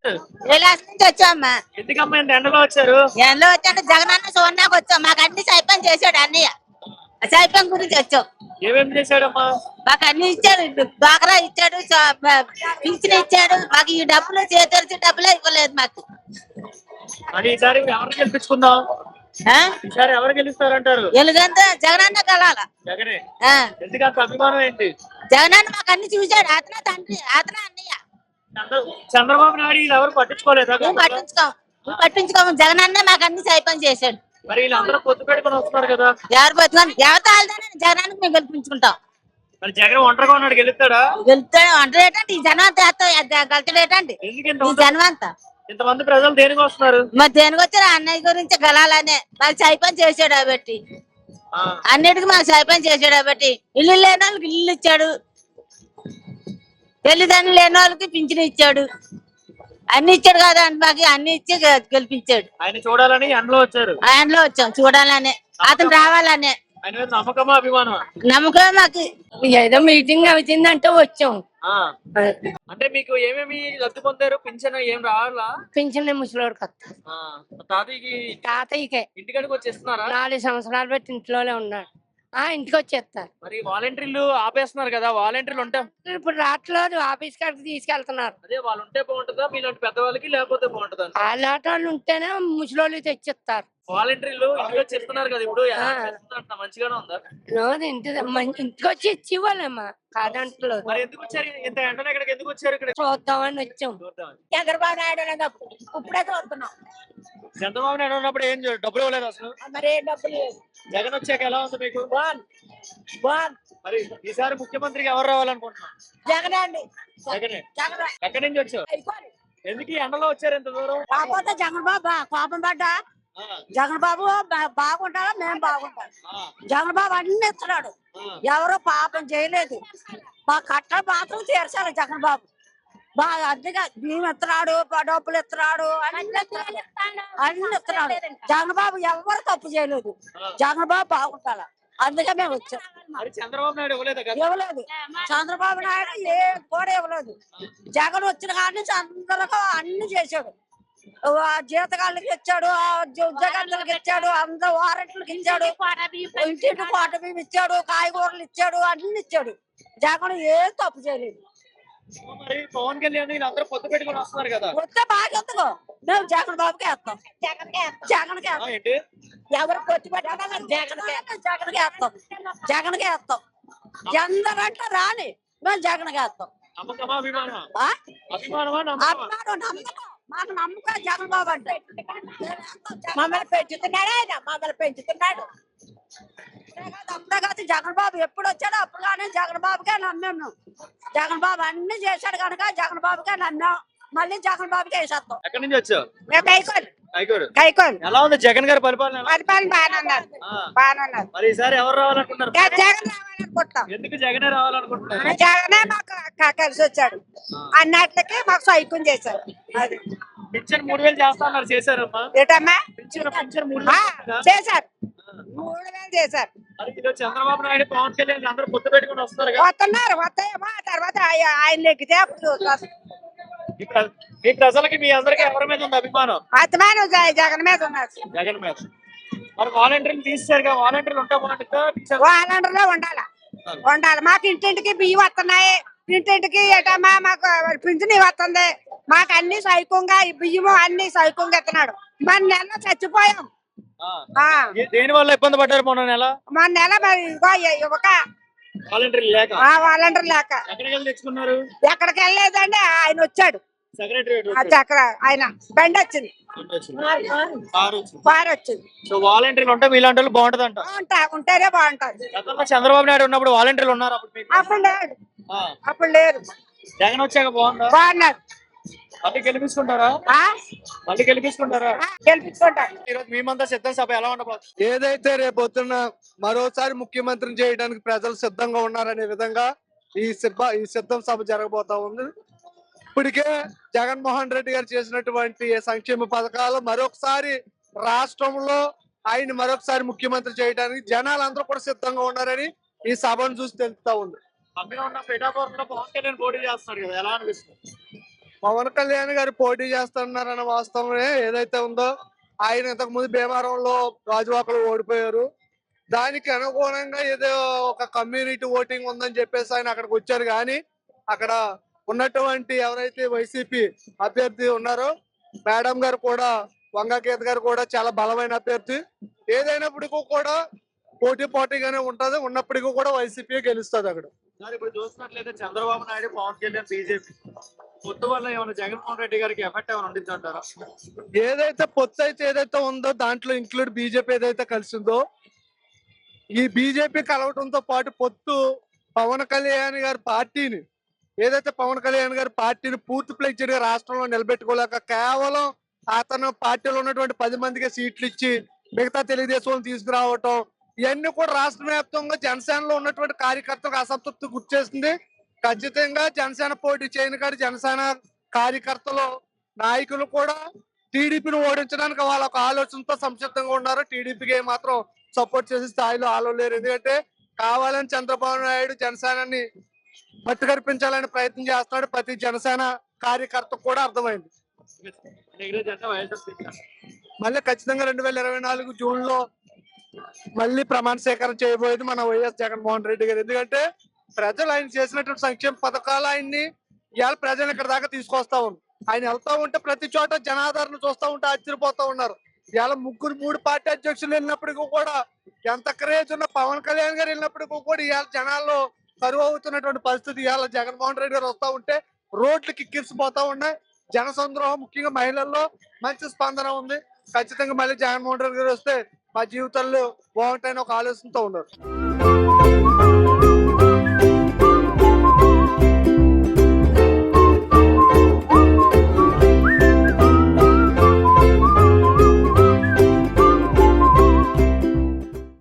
విలాస్ నుంచి వచ్చామ్మా. ఎందుకమ్మా ఇంత ఎండలో వచ్చారు? ఎండలో వచ్చాడు జగనన్న చూడడానికి వచ్చాం. మాకు అన్ని సైపం చేశాడు అన్నయ్య. సైపం గురించి వచ్చాం. ఏమేమి చేశాడమ్మా? మాకు అన్ని ఇచ్చాడు. డ్వాక్రా ఇచ్చాడు, పింఛన్ ఇచ్చాడు. మాకు ఈ డబ్బులు చేతరిచి డబ్బులే ఇవ్వలేదు మాకు. మరి ఈసారి ఎవరు గెలిపించుకుందాం? ఈసారి ఎవరు గెలుస్తారంటారు? ఎలుగంతా జగనన్న కలాల. జగనే. ఎందుకంత అభిమానం ఏంటి? జగనన్న మాకు అన్ని చూశాడు. అతనే తండ్రి, అతనే అన్నయ్య. చంద్రబాబు నాయుడు ఎవరు పట్టించుకోలేదా? పట్టించుకోము. జగనన్న మాకు అన్ని సైపం చేశాడు. మరి వీళ్ళందరూ పొత్తు పెట్టుకుని వస్తున్నారు కదా, ఎవరు పొత్తుకొని ఎవరితో జగనానికి మేము గెలిపించుకుంటాం. మరి జగన్ ఒంటరిగా ఉన్నాడు, గెలుస్తాడా? గెలుస్తాడు. ఒంటరి ఏంటంటే ఈ జనం గెలుతాడు ఏంటండి ఈ జనం అంతా. ఇంతమంది ప్రజలు దేనికి వస్తున్నారు? మరి దేనికి వచ్చారు? అన్నయ్య గురించి గెలాలనే మాకు సైపం చేశాడు కాబట్టి. అన్నిటికీ మాకు సైపం చేశాడు కాబట్టి. ఇల్లు లేని వాళ్ళకి ఇల్లు ఇచ్చాడు, తల్లిదండ్రులు లేని వాళ్ళకి పింఛను ఇచ్చాడు. అన్ని ఇచ్చాడు కదా అని మాకు అన్ని ఇచ్చి గెలిపించాడు. ఆయన చూడాలని ఎండలో వచ్చారు. ఆయనలో వచ్చాం చూడాలనే, అతను రావాలనే. ఆయన మీద నమ్మకమా అభిమానం? నమ్మకం మాకు. ఏదో మీటింగ్ అవుతుందంటే వచ్చాం. అంటే మీకు ఏమేమి లబ్ధి పొందారు? పింఛన్ ఏం రావాలా? పింఛన్ ముసలోడు తాతయ్యకే ఇంటికాడికి వచ్చేస్తున్నారా? 4 సంవత్సరాలు పెట్టి ఇంట్లోనే ఉన్నాడు. ఇంటికి వచ్చేస్తారు. మరి వాలంటీర్లు ఆపేస్తున్నారు కదా, వాలంటీర్లు ఉంటే ఇప్పుడు రావట్లేదు, ఆఫీస్ కాడికి తీసుకెళ్తున్నారు. అదే వాళ్ళు ఉంటే బాగుంటుందా మీలాంటి పెద్దవాళ్ళకి, లేకపోతే బాగుంటుందా? అలాంటి వాళ్ళు ఉంటేనే ముసలోళ్ళు తెచ్చిస్తారు. వాలంటీర్లు ఇంటికి వచ్చి ఇస్తున్నారు కదా, ఇప్పుడు మంచిగానే ఉందా? ఇంటికి వచ్చి ఇచ్చి ఇవ్వాలమ్మా కాదంట్లో. మరి ఎందుకు వచ్చారు ఇంత ఎండలో? ఇక్కడికి ఎందుకు వచ్చారు? ఇక్కడ చూద్దామని వచ్చాం. చంద్రబాబు నాయుడు ఇప్పుడే చూస్తున్నాం. చంద్రబాబు నాయుడు ఉన్నప్పుడు ఏం డబ్బులు ఇవ్వలేదు అసలు. మరి ఏ డబ్బులు లేదు. జగన్ వచ్చాక ఎలా ఉంది మీకు? మరి ఈసారి ముఖ్యమంత్రిగా ఎవరు రావాలనుకుంటున్నాం? జగన్ అండి. జగనే. ఎక్కడి నుంచి వచ్చావు? ఎందుకు ఈ ఎండలో వచ్చారు ఇంత దూరం? కాకపోతే జగన్ బాబు కోపం పడ్డా. జగన్ బాబు బాగుంటారా, మేము బాగుంటాం. జగన్ బాబు అన్ని ఇస్తున్నాడు, ఎవరు పాపం చేయలేదు. మా కట్టలు మాత్రం తీర్చాలి జగన్ బాబు. బాగా అందుగా బియ్యం ఇస్తున్నాడు, డబ్బులు ఇస్తున్నాడు, అన్ని ఇస్తున్నాడు. జగన్ బాబు ఎవరు తప్పు చేయలేదు. జగన్ బాబు బాగుంటారా, అందుకే మేము వచ్చాం. చంద్రబాబు నాయుడు ఇవ్వలేదు. చంద్రబాబు నాయుడు ఏ కూడా ఇవ్వలేదు. జగన్ వచ్చిన కాడి నుంచి అందరికీ అన్ని చేశాడు. జీతగాళ్ళకి ఇచ్చాడు, ఉద్యోగాలకు ఇచ్చాడు, అందరు వారంట్లకు ఇచ్చాడు, ఇంటింటి కోట బియ్యం ఇచ్చాడు, కాయగూరలు ఇచ్చాడు, అన్ని ఇచ్చాడు. జగన్ ఏ తప్పు చేయలేదు. మరి పవన్ కళ్యాణ్ వీళ్ళందరూ పొత్తు పెట్టుకుని వస్తున్నారు కదా, వస్తే బాగెందుకు మేము జగన్ బాబుకి వేస్తాం. జగన్కి ఎవరు పొత్తు పెట్టాలి, జగన్కి వేస్తాం. జగన్కి వేస్తాం. ఎందరంటే రాని మేము జగన్కి వేస్తాం. అభిమానం మాకు నమ్మకం జగన్ బాబు అంటే. మమ్మల్ని పెంచుతున్నాడు ఆయన, మమ్మల్ని పెంచుతున్నాడు. అంతేకాదు జగన్ బాబు ఎప్పుడు వచ్చాడో అప్పుడు కానీ జగన్ బాబుకే నమ్మాము. జగన్ బాబు అన్ని చేశాడు కనుక జగన్ బాబుకే నమ్మాం. మళ్ళీ జగన్ బాబుకే వేసేస్తాం. ఎక్కడి నుంచి వచ్చావు? మేము కైకోలు. ఎలా ఉంది జగన్ గారి పరిపాలన? బాగానే ఉన్నారు. మరి ఈసారి ఎవరు రావాలనుకుంటున్నారు? జగన్ రావాలనుకుంటున్నాం. ఎందుకు జగనే రావాలనుకుంటున్నారు? జగనే మాకు కలిసి వచ్చాడు, అన్నట్లకి మాకు సైకిల్ చేశారు. అది పింఛన్ 3000 చేస్తా అన్నారు, చేశారమ్మా? ఏటమ్మా పింఛన్ 3000 చేశారు. 3000 చేశారు. చంద్రబాబు నాయుడు, పవన్ కళ్యాణ్ అందరూ పొత్తు పెట్టుకుని వస్తారు. వస్తాయేమో తర్వాత ఆయన ఎక్కితే అప్పుడు మీ ప్రజలకి, మీ అందరికి ఎవరి మీద ఉంది అభిమానం? జగన్ మీద ఉన్నారు. జగన్ మీద. మరి వాలంటీర్లు తీసేశారు కదా, వాలంటీర్లు ఉంటే బాగుంటుందా? వాలంటీర్లో ఉండాలి. మాకు ఇంటింటికి బియ్యం వస్తున్నాయి, ఇంటింటికి ఏటమ్మా మాకు పింఛన్ వస్తుంది. మాకు అన్ని సైకంగా ఈ బియ్యము అన్ని సైకంగా ఇస్తున్నాడు. మన నెల చచ్చిపోయాం. దేని వల్ల ఇబ్బంది పడ్డారు మొన్న నెల? మన నెల మరి ఒక వాలంటీర్ లేక. ఎక్కడికి వెళ్ళి తెచ్చుకున్నారు? ఎక్కడికి వెళ్ళలేదండి, ఆయన వచ్చాడు. ఆయన బండి వచ్చింది, కారు వచ్చింది. సో వాలంటీర్లు ఉంటే మీలాంటి వాళ్ళు బాగుంటది అంట. ఉంటేనే బాగుంటది. చంద్రబాబు నాయుడు ఉన్నప్పుడు వాలంటీర్లు ఉన్నారు? అప్పుడు లేరు. జగన్ వచ్చాక బాగున్నారు. మళ్ళీ గెలిపించుకుంటారా? ఈరోజు మేమంతా సిద్ధం సభ ఎలా ఉండబోతుంది? ఏదైతే రేపొద్దున మరోసారి ముఖ్యమంత్రిని చేయడానికి ప్రజలు సిద్ధంగా ఉన్నారనే విధంగా ఈ సిద్ధం సభ జరగబోతా ఉంది. ఇప్పటికే జగన్మోహన్ రెడ్డి గారు చేసినటువంటి సంక్షేమ పథకాలు మరొకసారి రాష్ట్రంలో ఆయన మరొకసారి ముఖ్యమంత్రి చేయడానికి జనాలందరూ కూడా సిద్ధంగా ఉన్నారని ఈ సభను చూసి తెలుస్తా ఉంది. పక్కన ఉన్న పిఠాపురంలో పవన్ కళ్యాణ్ పోటీ చేస్తున్నారు కదా, ఎలా అనిపిస్తుంది? పవన్ కళ్యాణ్ గారు పోటీ చేస్తున్నారన్న వాస్తవమే ఏదైతే ఉందో, ఆయన ఇంతకు ముందు భీమవరంలో గాజువాకలో ఓడిపోయారు. దానికి అనుగుణంగా ఏదో ఒక కమ్యూనిటీ ఓటింగ్ ఉందని చెప్పేసి ఆయన అక్కడికి వచ్చారు. కానీ అక్కడ ఉన్నటువంటి ఎవరైతే వైసీపీ అభ్యర్థి ఉన్నారో మేడం గారు కూడా, వంగ గీత గారు కూడా చాలా బలమైన అభ్యర్థి. ఏదైనప్పటికీ కూడా పోటీగానే ఉంటది. ఉన్నప్పటికీ కూడా వైసీపీ గెలుస్తుంది అక్కడ. సార్ ఇప్పుడు చూసినట్లయితే చంద్రబాబు నాయుడు, పవన్ కళ్యాణ్, బీజేపీ పొత్తు వల్ల ఏమైనా జగన్మోహన్ రెడ్డి గారికి ఎఫెక్ట్ ఏమైనా ఉండిద్ది అంటారా? ఏదైతే పొత్తు అయితే ఏదైతే ఉందో దాంట్లో ఇంక్లూడ్ బీజేపీ ఏదైతే కలిసిందో, ఈ బీజేపీ కలవడంతో పాటు పొత్తు పవన్ కళ్యాణ్ గారి పార్టీని పూర్తి ఫ్లెడ్జ్డ్ గా రాష్ట్రంలో నిలబెట్టుకోలేక కేవలం అతను పార్టీలో ఉన్నటువంటి 10 మందికి సీట్లు ఇచ్చి మిగతా తెలుగుదేశం తీసుకురావటం, ఇవన్నీ కూడా రాష్ట్ర వ్యాప్తంగా జనసేనలో ఉన్నటువంటి కార్యకర్తలకు అసంతృప్తి గుర్చేస్తుంది. ఖచ్చితంగా జనసేన పోటీ చేయని కాదు, జనసేన కార్యకర్తలు నాయకులు కూడా టీడీపీని ఓడించడానికి వాళ్ళ ఒక ఆలోచనతో సంసిద్ధంగా ఉన్నారు. టీడీపీకి మాత్రం సపోర్ట్ చేసే స్థాయిలో ఆలోలేరు. ఎందుకంటే కావాలని చంద్రబాబు నాయుడు జనసేనని మట్టి కనిపించాలని ప్రయత్నం చేస్తున్నాడు. ప్రతి జనసేన కార్యకర్తకు కూడా అర్థమైంది. మళ్ళీ ఖచ్చితంగా 2024 జూన్ లో మళ్ళీ ప్రమాణ స్వీకారం చేయబోయేది మన వైఎస్ జగన్మోహన్ రెడ్డి గారు. ఎందుకంటే ప్రజలు ఆయన చేసినటువంటి సంక్షేమ పథకాలు ఆయన్ని ఇవాళ ప్రజలు ఇక్కడ దాకా తీసుకొస్తా ఉన్నారు. ఆయన వెళ్తా ఉంటే ప్రతి చోట జనాదరణ చూస్తా ఉంటే ఆశ్చర్యపోతా ఉన్నారు. ఇవాళ 3 పార్టీ అధ్యక్షులు వెళ్ళినప్పటికీ కూడా, ఎంత క్రేజ్ ఉన్న పవన్ కళ్యాణ్ గారు వెళ్ళినప్పటికీ కూడా ఇవాళ జనాల్లో కరువు అవుతున్నటువంటి పరిస్థితి. ఇవాళ జగన్మోహన్ రెడ్డి గారు వస్తా ఉంటే రోడ్లు కిక్కిరిసిపోతా ఉన్నాయి. జన సంద్రోహం, ముఖ్యంగా మహిళల్లో మంచి స్పందన ఉంది. ఖచ్చితంగా మళ్ళీ జగన్మోహన్ రెడ్డి గారు వస్తే మా జీవితాల్లో బాగుంటాయని ఒక ఆలోచనతో ఉన్నారు.